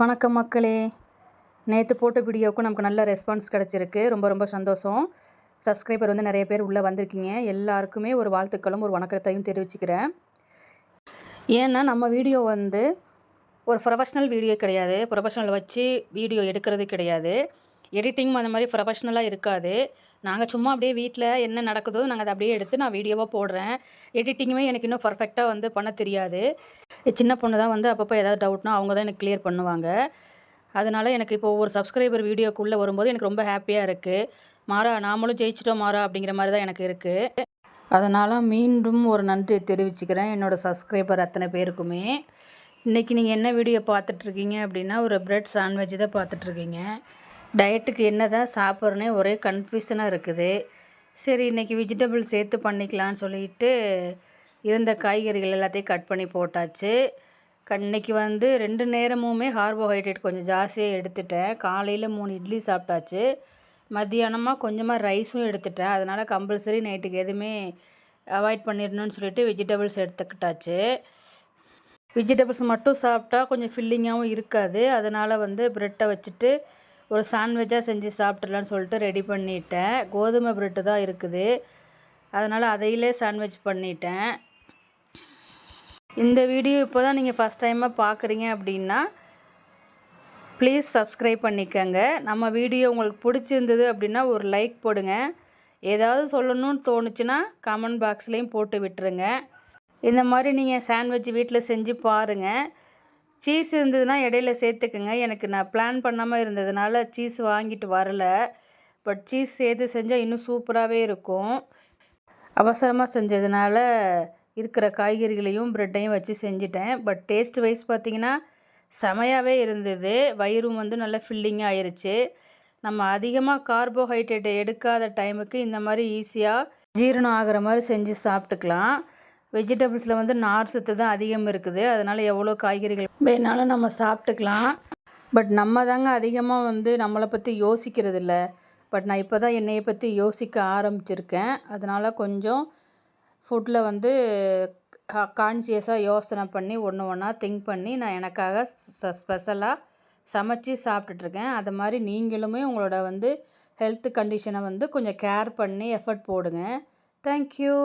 வணக்கம் மக்களே. நேற்று போட்ட வீடியோவுக்கும் நமக்கு நல்ல ரெஸ்பான்ஸ் கிடச்சிருக்கு. ரொம்ப சந்தோஷம். சப்ஸ்கிரைபர் நிறைய பேர் உள்ளே வந்திருக்கீங்க. எல்லாருக்குமே ஒரு வாழ்த்துக்களும் ஒரு வணக்கத்தையும் தெரிவிச்சுக்கிறேன். ஏன்னா நம்ம வீடியோ ஒரு ப்ரொஃபஷ்னல் வீடியோ கிடையாது. ப்ரொஃபஷ்னல் வச்சு வீடியோ எடுக்கிறது கிடையாது. எடிட்டிங்கும் அந்த மாதிரி ப்ரொஃபஷ்னலாக இருக்காது. நாங்கள் சும்மா அப்படியே வீட்டில் என்ன நடக்குதோ நாங்கள் அதை அப்படியே எடுத்து நான் வீடியோவாக போடுறேன். எடிட்டிங்குமே எனக்கு இன்னும் பர்ஃபெக்டாக பண்ண தெரியாது. சின்ன பொண்ணு தான் அப்பப்போ ஏதாவது டவுட்னா அவங்க தான் எனக்கு கிளியர் பண்ணுவாங்க. அதனால் எனக்கு இப்போ ஒரு சப்ஸ்கிரைபர் வீடியோக்குள்ளே வரும்போது எனக்கு ரொம்ப ஹாப்பியாக இருக்குது. மாறா நாமளும் ஜெயிச்சிட்டோம் மாறா அப்படிங்கிற மாதிரி தான் எனக்கு இருக்குது. அதனால் மீண்டும் ஒரு நன்றி தெரிவிச்சுக்கிறேன் என்னோடய சப்ஸ்கிரைபர் அத்தனை பேருக்குமே. இன்றைக்கி நீங்கள் என்ன வீடியோ பார்த்துட்ருக்கீங்க அப்படின்னா, ஒரு பிரெட் சாண்ட்விட்ச் தான் பார்த்துட்ருக்கீங்க. டயட்டுக்கு என்ன தான் சாப்பிட்றனே ஒரே கன்ஃபியூஷனாக இருக்குது. சரி இன்றைக்கி வெஜிடபிள் சேர்த்து பண்ணிக்கலான்னு சொல்லிட்டு இருந்த காய்கறிகள் எல்லாத்தையும் கட் பண்ணி போட்டாச்சு. இன்றைக்கி 2 நேரமுமே கார்போஹைட்ரேட் கொஞ்சம் ஜாஸ்தியாக எடுத்துட்டேன். காலையில் 3 இட்லி சாப்பிட்டாச்சு. மத்தியானமாக கொஞ்சமாக ரைஸும் எடுத்துட்டேன். அதனால் கம்பல்சரி நைட்டுக்கு எதுவுமே அவாய்ட் பண்ணிடணும்னு சொல்லிட்டு வெஜிடபிள்ஸ் எடுத்துக்கிட்டாச்சு. வெஜிடபிள்ஸ் மட்டும் சாப்பிட்டா கொஞ்சம் ஃபில்லிங்காகவும் இருக்காது. அதனால் ப்ரெட்டை வச்சுட்டு ஒரு சாண்ட்விட்சாக செஞ்சு சாப்பிட்றலான்னு சொல்லிட்டு ரெடி பண்ணிட்டேன். கோதுமை ப்ரெட்டு தான் இருக்குது. அதனால் அதையிலே சாண்ட்விச் பண்ணிட்டேன். இந்த வீடியோ இப்போ தான் நீங்கள் ஃபஸ்ட் டைமாக பார்க்குறீங்க அப்படின்னா ப்ளீஸ் சப்ஸ்கிரைப் பண்ணிக்கோங்க. நம்ம வீடியோ உங்களுக்கு பிடிச்சிருந்தது அப்படின்னா ஒரு லைக் போடுங்க. ஏதாவது சொல்லணும்னு தோணுச்சுன்னா கமெண்ட் பாக்ஸ்லேயும் போட்டு விட்டுருங்க. இந்த மாதிரி நீங்கள் சாண்ட்விச் வீட்டில் செஞ்சு பாருங்கள். சீஸ் இருந்ததுன்னா இடையில சேர்த்துக்குங்க. எனக்கு நான் பிளான் பண்ணாமல் இருந்ததுனால சீஸ் வாங்கிட்டு வரல. பட் சீஸ் சேர்த்து செஞ்சால் இன்னும் சூப்பராகவே இருக்கும். அவசரமாக செஞ்சதுனால இருக்கிற காய்கறிகளையும் ப்ரெட்டையும் வச்சு செஞ்சிட்டேன். பட் டேஸ்ட் வைஸ் பார்த்திங்கன்னா செமையாகவே இருந்தது. வயிறும் நல்லா ஃபில்லிங்காக ஆயிடுச்சு. நம்ம அதிகமாக கார்போஹைட்ரேட்டை எடுக்காத டைமுக்கு இந்த மாதிரி ஈஸியாக ஜீரணம் ஆகிற மாதிரி செஞ்சு சாப்பிட்டுக்கலாம். வெஜிடபிள்ஸில் நார் சத்து தான் அதிகம் இருக்குது. அதனால் எவ்வளோ காய்கறிகள் வேணாலும் நம்ம சாப்பிட்டுக்கலாம். பட் நம்ம தாங்க அதிகமாக நம்மளை பற்றி யோசிக்கிறது இல்லை. பட் நான் இப்போ தான் என்னையை பற்றி யோசிக்க ஆரம்பிச்சிருக்கேன். அதனால் கொஞ்சம் ஃபுட்டில் கான்சியஸாக யோசனை பண்ணி ஒன்றா திங்க் பண்ணி நான் எனக்காக ஸ்பெஷலாக சமைச்சி சாப்பிட்டுட்ருக்கேன். அது மாதிரி நீங்களுமே உங்களோட ஹெல்த் கண்டிஷனை கொஞ்சம் கேர் பண்ணி எஃபர்ட் போடுங்க. தேங்க்யூ.